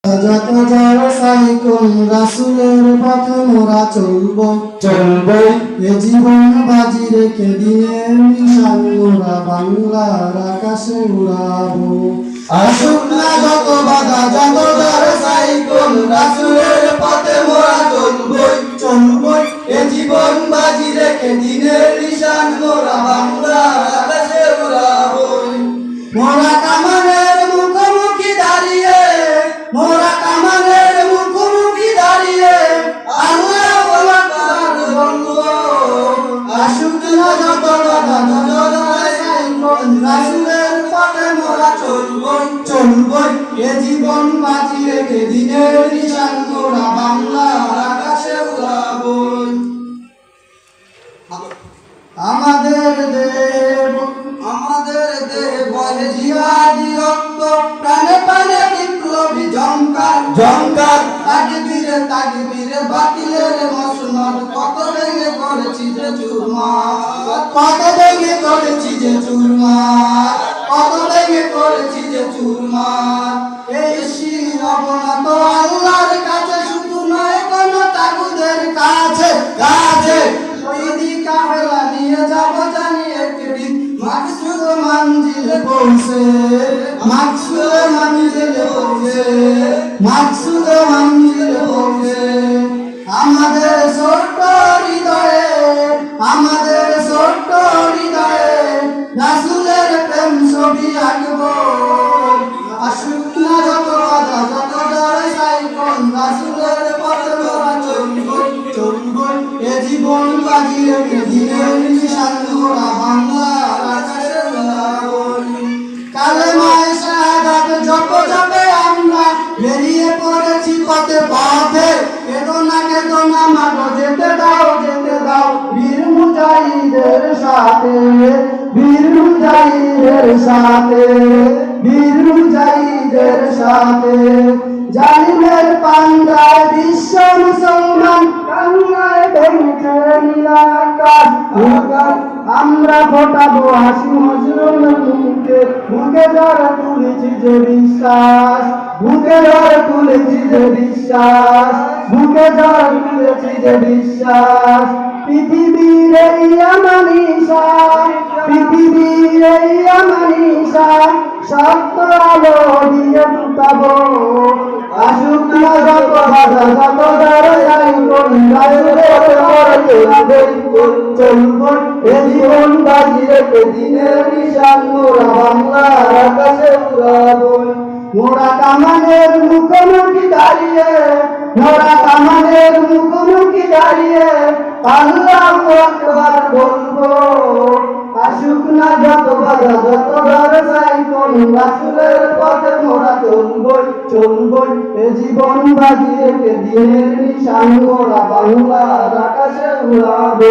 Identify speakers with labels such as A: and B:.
A: যত ঝড় সাইকুন রাসূলের পথে মোরা চলবো এ জীবন বাজি রেখে দিনের নিশান মোরা বাংলার আকাশে উড়াবো। আসুক না যত বাধা যত ঝড় সাইকুন রাসূলের পথে মোরা চলবো এ জীবন বাজি রেখে দিনের নিশান মোরা বাংলার আকাশে উড়াবো। মোরা কামানের মুখোমুখি দাঁড়িয়ে আল্লাহু আকবার বলবো। আসুক না যত বাধা যত সাইকুন রাসূলের পথে মোরা চলবো এ জীবন বাজি রেখে দিনের নিশান মোরা বাংলার আকাশে উড়াবো। আমাদের দেহ বহে জিহাদি রক্ত, প্রাণে প্রাণে বিপ্লবী ঝংকার তাকবীরে বাতিলের মসনদ, কত ভেঙে করেছি যে চুরমার, কত ভেঙে করেছি যে চুরমার। এই শির অবনত আল্লাহর কাছে, শুধু নয় কোন তাগুদের কাছে। শহীদি কাফেলা নিয়ে যাব জানি একদিন মাকসুদ মঞ্জিলে পৌঁছে। আমাদের ছোট্ট হৃদয়ে রাসূলের প্রেম ছবি আঁকবো। আসুক না যত বাধা যত ঝড় সাইকুন রাসূলের পথে মোরা চলবো এ জীবন বাজি রেখে দিনের নিশান মোরা বাংলার আকাশে উড়াবো। কালেমায়ে শাহাদাত জপে আমরা বেরিয়ে পড়েছি পথে কেদো না মাগো যেতে দাও বীর মুজাহিদের সাথে। জালিমের পান্ডায় বিশ্ব মুসলমান, কান্নায় ভেঙেছে নীলাকাশ। আমরা ফোটাবো হাসি মজলুমের মুখে যারা তুলেছি যে বিশ্বাস, পৃথিবীর এই আমানিশা সত্য আলো দিয়ে ফুটাবো। আসুক না যত বাধা যত ঝড় সাইকুন রাসূলের পথে চলবো এ জীবন বাজি রেখে দিনের নিশান মোরা বাংলার আকাশে উড়াবো। মোরা কামানের মুখোমুখি দাঁড়িয়ে আল্লাহু আকবার বলবো। আসুক না যত বাধা যত ঝড় সাইকুন রাসূলের পথে মোরা চলবো এ জীবন বাজি রেখে দিনের নিশান মোরা বাংলার আকাশে উড়াবো।